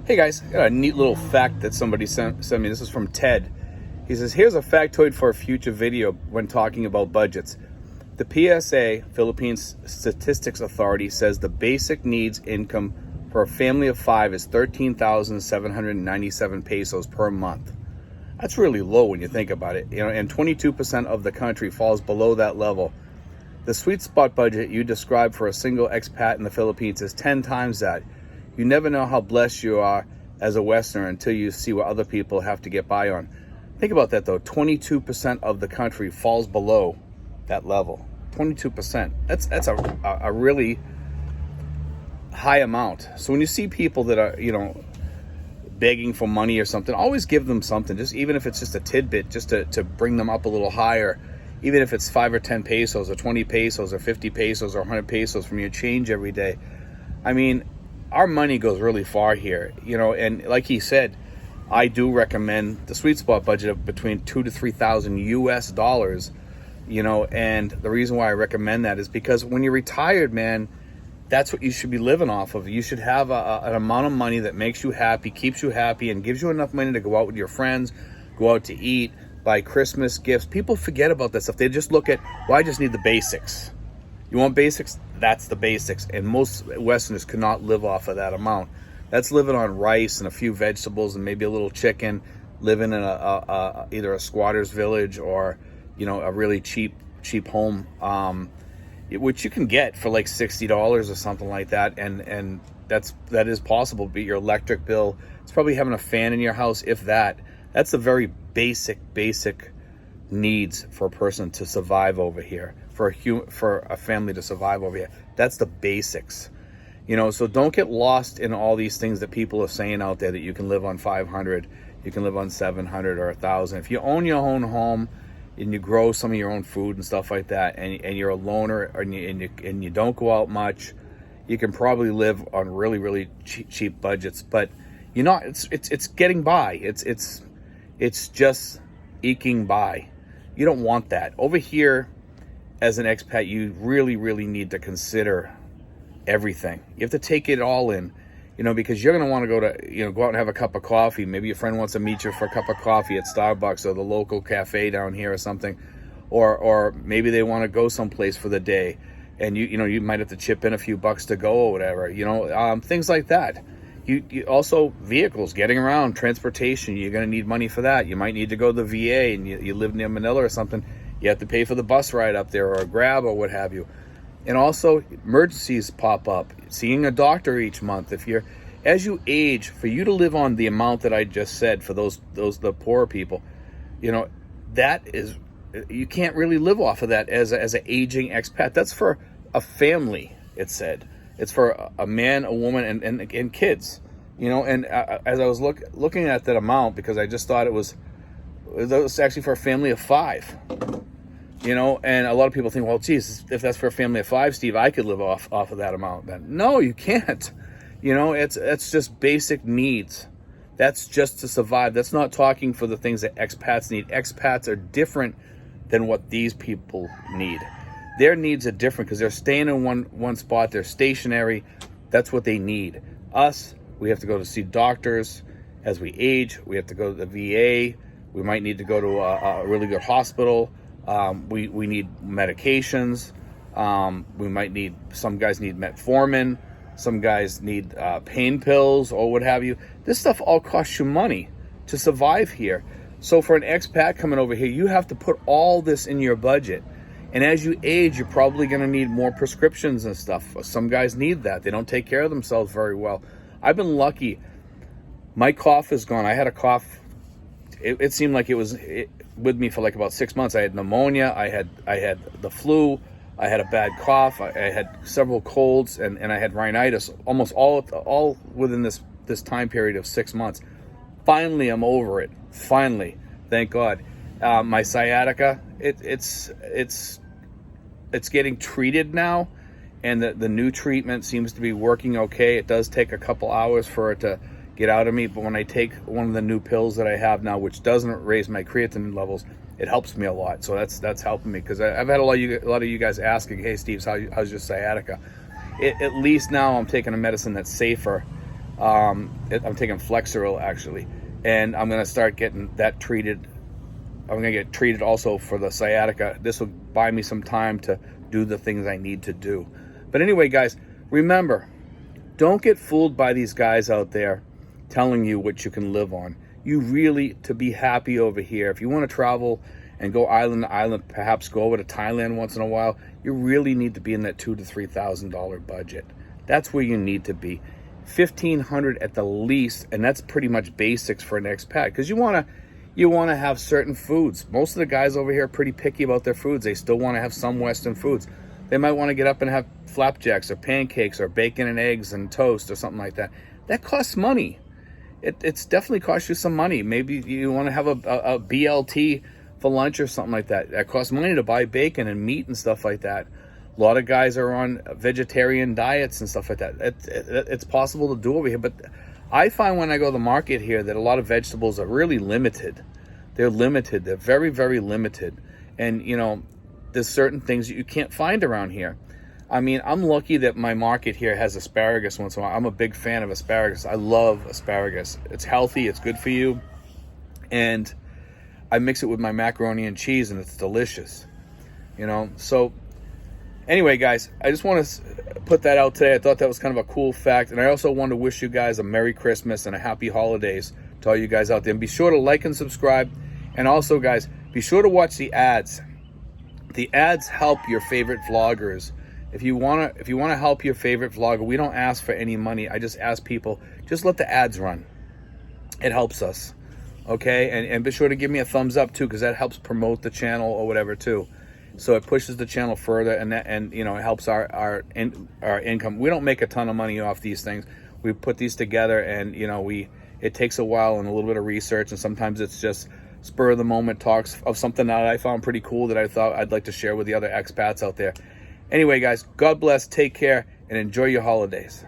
Hey guys, I got a neat little fact that somebody sent me. This is from Ted. He says, here's a factoid for a future video when talking about budgets. The PSA, Philippines Statistics Authority, says the basic needs income for a family of 5 is 13,797 pesos per month. That's really low when you think about it. And 22% of the country falls below that level. The sweet spot budget you describe for a single expat in the Philippines is 10 times that. You never know how blessed you are as a Westerner until you see what other people have to get by on. Think about that though. 22% of the country falls below that level. 22%. That's a really high amount. So when you see people that are, begging for money or something, always give them something, just even if it's just a tidbit, just to bring them up a little higher. Even if it's 5 or 10 pesos or 20 pesos or 50 pesos or 100 pesos from your change every day. I mean, our money goes really far here, and like he said, I do recommend the sweet spot budget of between $2,000 to $3,000 US, and the reason why I recommend that is because when you're retired, man, that's what you should be living off of. You should have an amount of money that makes you happy, keeps you happy, and gives you enough money to go out with your friends, go out to eat, buy Christmas gifts. People forget about that stuff. They just look at, well, I just need the basics. You want basics? That's the basics. And most Westerners cannot live off of that amount. That's living on rice and a few vegetables and maybe a little chicken, living in either a squatter's village or, a really cheap home, which you can get for like $60 or something like that. And that is possible. But your electric bill, it's probably having a fan in your house, if that. That's the very basic needs for a person to survive over here, for a family to survive over here. That's the basics, so don't get lost in all these things that people are saying out there that you can live on 500, you can live on 700 or 1,000. If you own your own home and you grow some of your own food and stuff like that, and you're a loner and you don't go out much, you can probably live on really, really cheap budgets. But it's getting by. It's just eking by. You don't want that. Over here, as an expat, you really, really need to consider everything. You have to take it all in, because you're going to want to go out and have a cup of coffee. Maybe your friend wants to meet you for a cup of coffee at Starbucks or the local cafe down here or something. Or maybe they want to go someplace for the day, and you might have to chip in a few bucks to go or whatever, things like that. You also, vehicles, getting around, transportation, you're going to need money for that. You might need to go to the VA and you live near Manila or something. You have to pay for the bus ride up there or a Grab or what have you. And also, emergencies pop up. Seeing a doctor each month. As you age, for you to live on the amount that I just said for the poorer people, that is, you can't really live off of that as an aging expat. That's for a family, it said. It's for a man, a woman, and kids, And as I was looking at that amount, because I just thought it was actually for a family of 5, And a lot of people think, well, geez, if that's for a family of 5, Steve, I could live off of that amount. Then no, you can't. It's just basic needs. That's just to survive. That's not talking for the things that expats need. Expats are different than what these people need. Their needs are different because they're staying in one spot. They're stationary. That's what they need. Us, we have to go to see doctors as we age. We have to go to the VA. We might need to go to a really good hospital. We need medications. Some guys need metformin. Some guys need pain pills or what have you. This stuff all costs you money to survive here. So for an expat coming over here, you have to put all this in your budget. And as you age, you're probably going to need more prescriptions and stuff. Some guys need that. They don't take care of themselves very well. I've been lucky. My cough is gone. I had a cough. It seemed like it was with me for like about 6 months. I had pneumonia. I had the flu. I had a bad cough. I had several colds, and I had rhinitis. Almost all within this time period of 6 months. Finally, I'm over it. Finally, thank God. My sciatica, it's getting treated now, and the new treatment seems to be working okay. It does take a couple hours for it to get out of me, but when I take one of the new pills that I have now, which doesn't raise my creatinine levels, it helps me a lot. So that's helping me, because I've had a lot of you guys asking, hey Steve, how's your sciatica? At least now I'm taking a medicine that's safer I'm taking Flexeril actually, and I'm gonna start getting that treated. I'm gonna get treated also for the sciatica. This will buy me some time to do the things I need to do. But anyway, guys, remember, don't get fooled by these guys out there telling you what you can live on. You really, to be happy over here, if you want to travel and go island to island, perhaps go over to Thailand once in a while, you really need to be in that $2,000 to $3,000 budget. That's where you need to be. $1,500 at the least, and that's pretty much basics for an expat, because you want to have certain foods. Most of the guys over here are pretty picky about their foods. They still want to have some Western foods. They might want to get up and have flapjacks or pancakes or bacon and eggs and toast or something like that. That costs money. It's definitely costs you some money. Maybe you want to have a BLT for lunch or something like that. That costs money to buy bacon and meat and stuff like that. A lot of guys are on vegetarian diets and stuff like that. It's possible to do over here, but I find when I go to the market here that a lot of vegetables are really limited. They're limited. They're very, very limited. And, you know, there's certain things that you can't find around here. I mean, I'm lucky that my market here has asparagus once in a while. I'm a big fan of asparagus. I love asparagus. It's healthy. It's good for you. And I mix it with my macaroni and cheese, and it's delicious. You know, so anyway, guys, I just want to put that out today. I thought that was kind of a cool fact. And I also want to wish you guys a Merry Christmas and a Happy Holidays to all you guys out there. And be sure to like and subscribe. And also, guys, be sure to watch the ads. The ads help your favorite vloggers. If you wanna help your favorite vlogger, we don't ask for any money. I just ask people, just let the ads run. It helps us, okay? And be sure to give me a thumbs up too, because that helps promote the channel or whatever too. So it pushes the channel further, and you know, it helps our income. We don't make a ton of money off these things. We put these together, and you know, it takes a while and a little bit of research, and sometimes it's just spur of the moment talks of something that I found pretty cool that I thought I'd like to share with the other expats out there. Anyway, guys, God bless, take care, and enjoy your holidays.